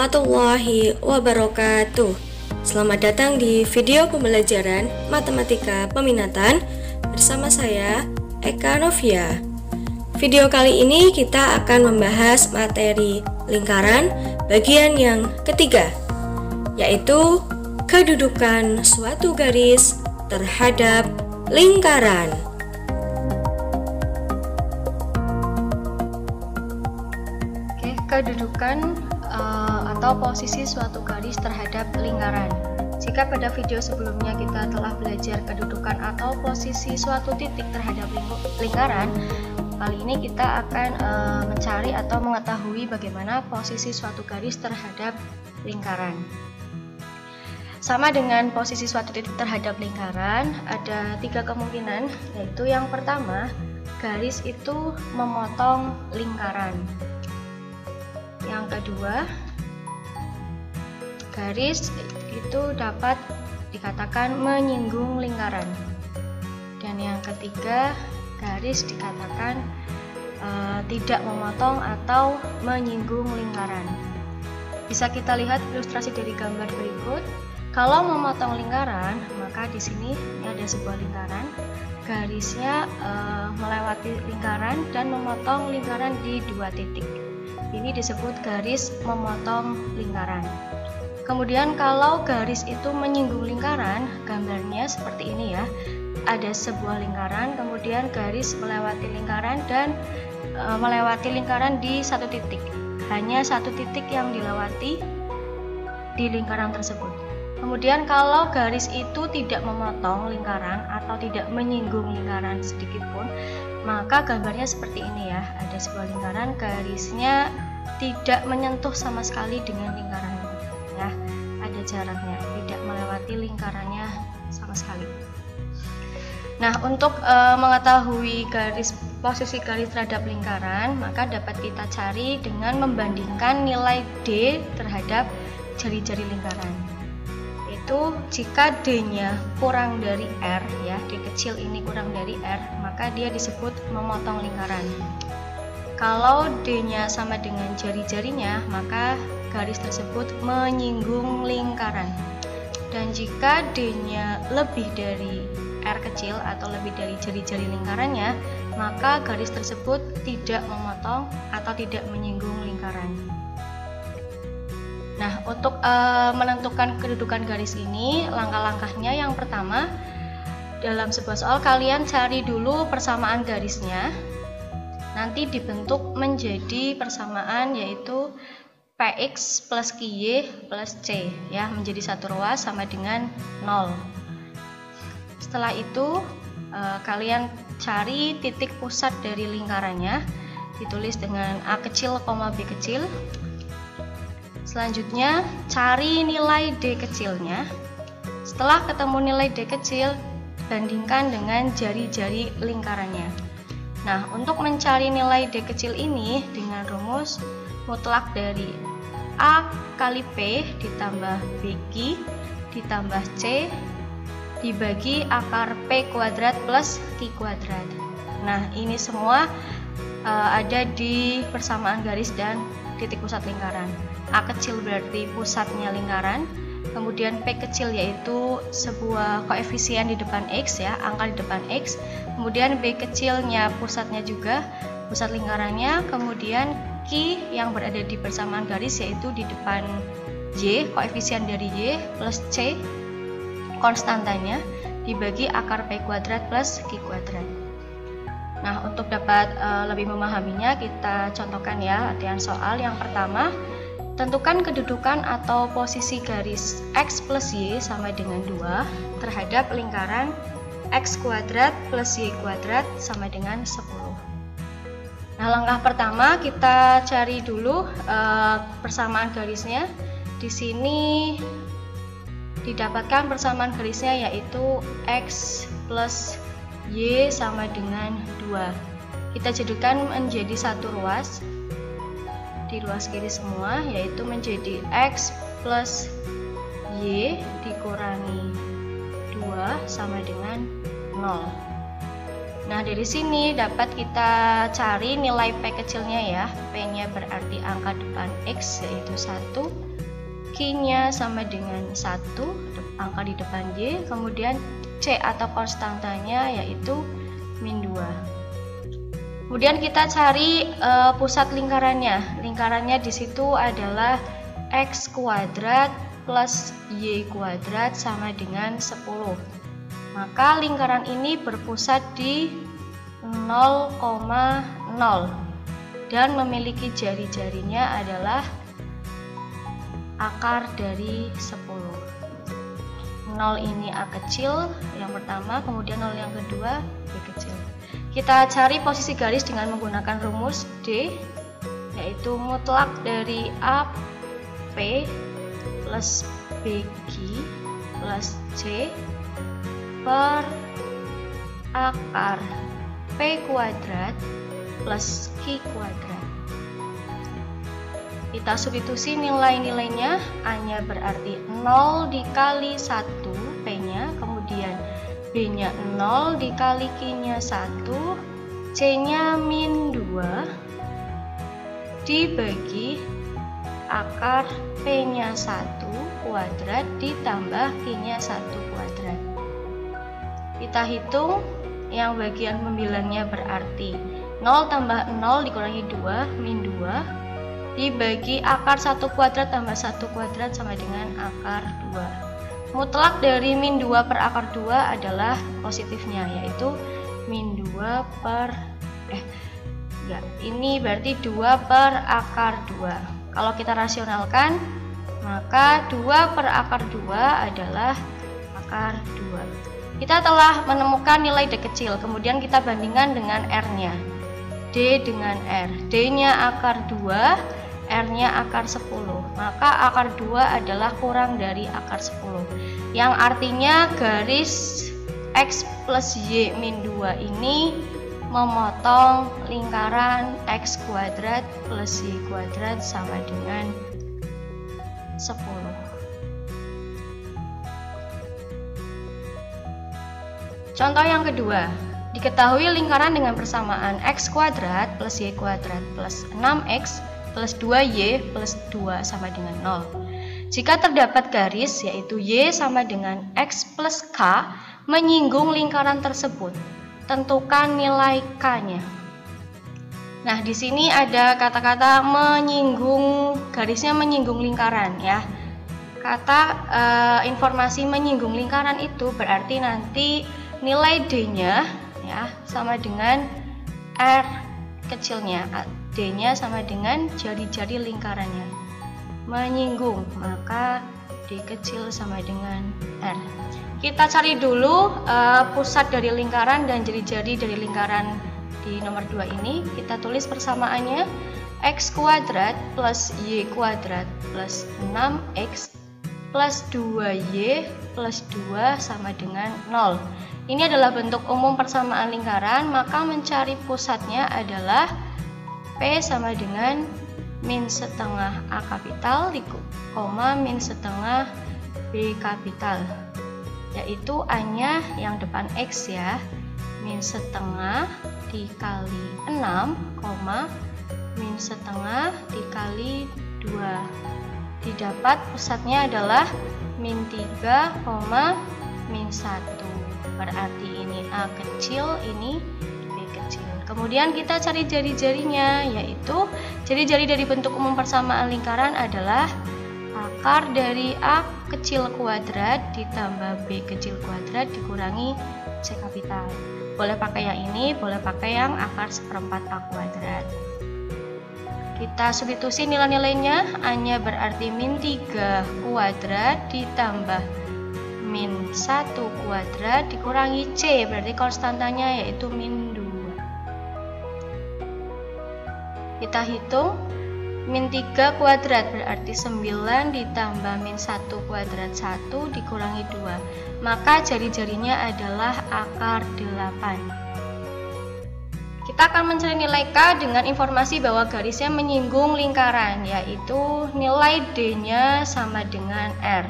warahmatullahi wabarakatuh. Selamat datang di video pembelajaran Matematika Peminatan bersama saya, Eka Novia. Video kali ini kita akan membahas materi lingkaran bagian yang ketiga, yaitu kedudukan suatu garis terhadap lingkaran. Kedudukan atau posisi suatu garis terhadap lingkaran. Jika pada video sebelumnya kita telah belajar kedudukan atau posisi suatu titik terhadap lingkaran, kali ini kita akan mencari atau mengetahui bagaimana posisi suatu garis terhadap lingkaran. Sama dengan posisi suatu titik terhadap lingkaran, ada tiga kemungkinan, yaitu yang pertama, garis itu memotong lingkaran. Yang kedua, garis itu dapat dikatakan menyinggung lingkaran. Dan yang ketiga, garis dikatakan tidak memotong atau menyinggung lingkaran. Bisa kita lihat ilustrasi dari gambar berikut. Kalau memotong lingkaran, maka di sini ada sebuah lingkaran. Garisnya melewati lingkaran dan memotong lingkaran di dua titik. Ini disebut garis memotong lingkaran. Kemudian kalau garis itu menyinggung lingkaran, gambarnya seperti ini ya. Ada sebuah lingkaran, kemudian garis melewati lingkaran dan melewati lingkaran di satu titik. Hanya satu titik yang dilewati di lingkaran tersebut. Kemudian kalau garis itu tidak memotong lingkaran atau tidak menyinggung lingkaran sedikit pun, maka gambarnya seperti ini ya. Ada sebuah lingkaran, garisnya tidak menyentuh sama sekali dengan lingkaran ini ya. Ada jaraknya, tidak melewati lingkarannya sama sekali. Nah, untuk mengetahui posisi garis terhadap lingkaran, maka dapat kita cari dengan membandingkan nilai D terhadap jari-jari lingkaran. Itu jika D-nya kurang dari R ya, D kecil ini kurang dari R, maka dia disebut memotong lingkaran. Kalau D-nya sama dengan jari-jarinya, maka garis tersebut menyinggung lingkaran. Dan jika D-nya lebih dari R kecil atau lebih dari jari-jari lingkarannya, maka garis tersebut tidak memotong atau tidak menyinggung lingkaran. Nah, untuk menentukan kedudukan garis ini, langkah-langkahnya yang pertama, dalam sebuah soal kalian cari dulu persamaan garisnya. Nanti dibentuk menjadi persamaan, yaitu Px plus Qy plus C ya, menjadi satu ruas sama dengan 0. Setelah itu kalian cari titik pusat dari lingkarannya, ditulis dengan A kecil, B kecil. Selanjutnya cari nilai D kecilnya. Setelah ketemu nilai D kecil, bandingkan dengan jari-jari lingkarannya. Nah, untuk mencari nilai D kecil ini dengan rumus mutlak dari A kali P ditambah BQ ditambah C dibagi akar P kuadrat plus Q kuadrat. Nah, ini semua ada di persamaan garis dan titik pusat lingkaran. A kecil berarti pusatnya lingkaran, kemudian P kecil yaitu sebuah koefisien di depan X ya, angka di depan X, kemudian B kecilnya pusatnya juga, pusat lingkarannya, kemudian Q yang berada di persamaan garis yaitu di depan Y, koefisien dari Y, plus C, konstantanya, dibagi akar P kuadrat plus Q kuadrat. Nah, untuk dapat lebih memahaminya, kita contohkan ya latihan soal. Yang pertama, tentukan kedudukan atau posisi garis X plus Y sama dengan 2 terhadap lingkaran X kuadrat plus Y kuadrat sama dengan 10. Nah, langkah pertama kita cari dulu persamaan garisnya. Di sini didapatkan persamaan garisnya yaitu X plus Y sama dengan 2. Kita jadikan menjadi satu ruas di ruas kiri semua, yaitu menjadi X plus Y dikurangi 2 sama dengan 0. Nah, dari sini dapat kita cari nilai P kecilnya ya. P-nya berarti angka depan X yaitu 1, Q-nya sama dengan 1, angka di depan Y, kemudian C atau konstantanya yaitu min 2. Kemudian kita cari pusat lingkarannya. Lingkarannya di situ adalah X kuadrat plus Y kuadrat sama dengan 10. Maka lingkaran ini berpusat di 0,0 dan memiliki jari-jarinya adalah akar dari 10. 0 ini A kecil yang pertama, kemudian 0 yang kedua B kecil. Kita cari posisi garis dengan menggunakan rumus D, yaitu mutlak dari AP plus BQ plus C per akar P kuadrat plus Q kuadrat. Kita substitusi nilai-nilainya. A-nya berarti 0 dikali 1 P-nya, kemudian B-nya 0 dikali Q-nya 1, C-nya min 2 dibagi akar P-nya 1 kuadrat ditambah Q-nya 1 kuadrat. Kita hitung, yang bagian pembilangnya berarti 0 tambah 0 dikurangi 2 min 2 dibagi akar 1 kuadrat tambah 1 kuadrat sama dengan akar 2. Mutlak dari min 2 per akar 2 adalah positifnya, yaitu min 2 per ini berarti 2 per akar 2. Kalau kita rasionalkan, maka 2 per akar 2 adalah akar 2. Kita telah menemukan nilai D kecil, kemudian kita bandingkan dengan R-nya. D dengan R. D-nya akar 2, R-nya akar 10, maka akar 2 adalah kurang dari akar 10, yang artinya garis X plus Y min 2 ini memotong lingkaran X kuadrat plus Y kuadrat sama dengan 10. Contoh yang kedua, diketahui lingkaran dengan persamaan X kuadrat plus Y kuadrat plus 6X plus 2Y plus 2 sama dengan 0. Jika terdapat garis yaitu Y sama dengan X plus K menyinggung lingkaran tersebut, tentukan nilai K-nya. Nah, di sini ada kata-kata menyinggung, garisnya menyinggung lingkaran ya. Kata informasi menyinggung lingkaran itu berarti nanti nilai D-nya ya sama dengan R kecilnya. D-nya sama dengan jari-jari lingkarannya. Menyinggung, maka D kecil sama dengan R. Kita cari dulu pusat dari lingkaran dan jari-jari dari lingkaran di nomor 2 ini. Kita tulis persamaannya. X kuadrat plus Y kuadrat plus 6X plus 2Y plus 2 sama dengan 0. Ini adalah bentuk umum persamaan lingkaran, maka mencari pusatnya adalah P sama dengan min setengah A kapital koma min setengah B kapital, yaitu A-nya yang depan X ya, min setengah dikali 6 koma min setengah dikali 2. Didapat pusatnya adalah min 3 koma min 1. Berarti ini A kecil, ini B kecil. Kemudian kita cari jari-jarinya, yaitu jari-jari dari bentuk umum persamaan lingkaran adalah akar dari A kecil kuadrat ditambah B kecil kuadrat dikurangi C kapital. Boleh pakai yang ini, boleh pakai yang akar 1/4 A kuadrat. Kita substitusi nilai-nilainya. A-nya berarti min 3 kuadrat ditambah min 1 kuadrat dikurangi C, berarti konstantanya yaitu min 2. Kita hitung, min 3 kuadrat berarti 9 ditambah min 1 kuadrat 1 dikurangi 2, maka jari-jarinya adalah akar 8. Kita akan mencari nilai K dengan informasi bahwa garisnya menyinggung lingkaran, yaitu nilai D-nya sama dengan R.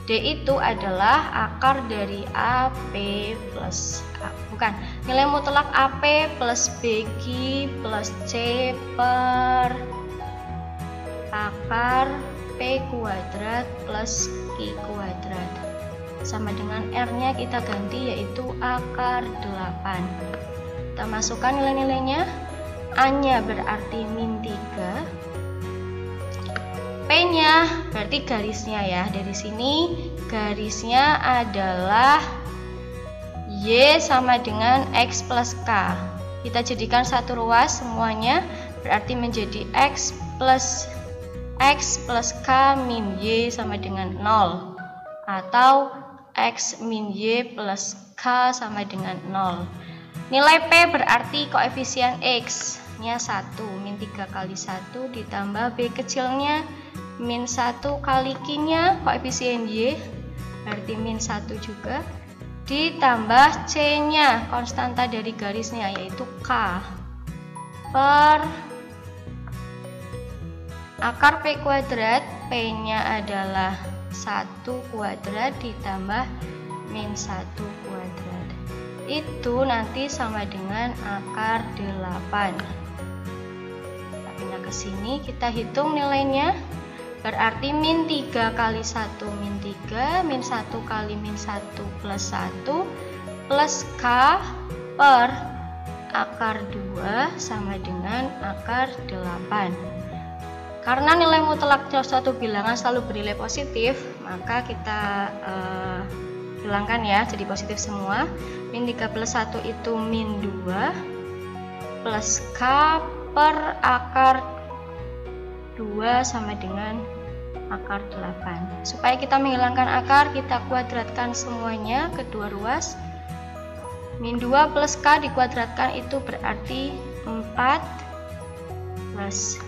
D itu adalah akar dari AP plus A. Bukan, nilai mutlak AP plus BQ plus C per akar P kuadrat plus Q kuadrat. Sama dengan R-nya kita ganti yaitu akar 8. Kita masukkan nilai-nilainya. A-nya berarti min 3. P-nya berarti garisnya ya. Dari sini garisnya adalah Y sama dengan X plus K. Kita jadikan satu ruas semuanya, berarti menjadi X plus K min Y sama dengan 0. Atau X min Y plus K sama dengan 0. Nilai P berarti koefisien X nya 1, min 3 kali 1 ditambah B kecilnya min 1 kali Q-nya koefisien Y berarti min 1 juga, ditambah C-nya konstanta dari garisnya yaitu K per akar P kuadrat. P-nya adalah 1 kuadrat ditambah min 1 kuadrat. Itu nanti sama dengan akar 8. Kita pindah ke sini, kita hitung nilainya. Berarti min 3 kali 1 min 3, min 1 kali min 1 plus 1 plus K per akar 2 sama dengan akar 8. Karena nilai mutlak suatu bilangan selalu bernilai positif, maka kita hilangkan ya, jadi positif semua. Min 3 plus 1 itu min 2 plus K per akar 2 sama dengan akar 8. Supaya kita menghilangkan akar, kita kuadratkan semuanya kedua ruas. Min 2 plus K dikuadratkan itu berarti 4 plus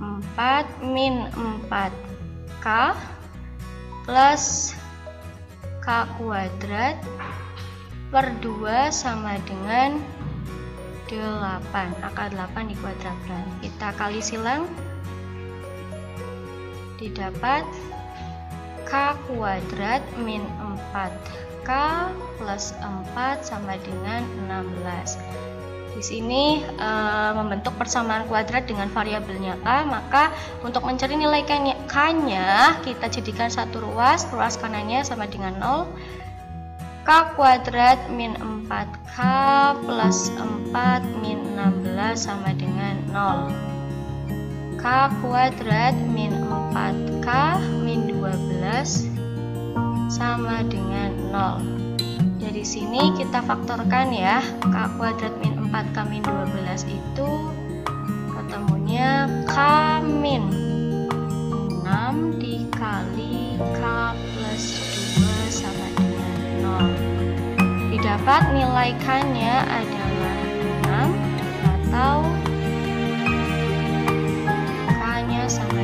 4 min 4K plus K kuadrat per 2 sama dengan 8. Akar 8 dikuadratkan. Kita kali silang, didapat K kuadrat min 4K plus 4 sama dengan 16. Di sini membentuk persamaan kuadrat dengan variabelnya K, maka untuk mencari nilai K-nya kita jadikan satu ruas, ruas kanannya sama dengan 0. K kuadrat min 4K plus 4 min 16 sama dengan 0. K kuadrat min 4K min 12 sama dengan 0. Dari sini kita faktorkan ya. K kuadrat min 4K min 12 itu ketemunya K min 6 dikali K plus 2 sama dengan 0. Didapat nilai K-nya adalah 6 atau K-nya sama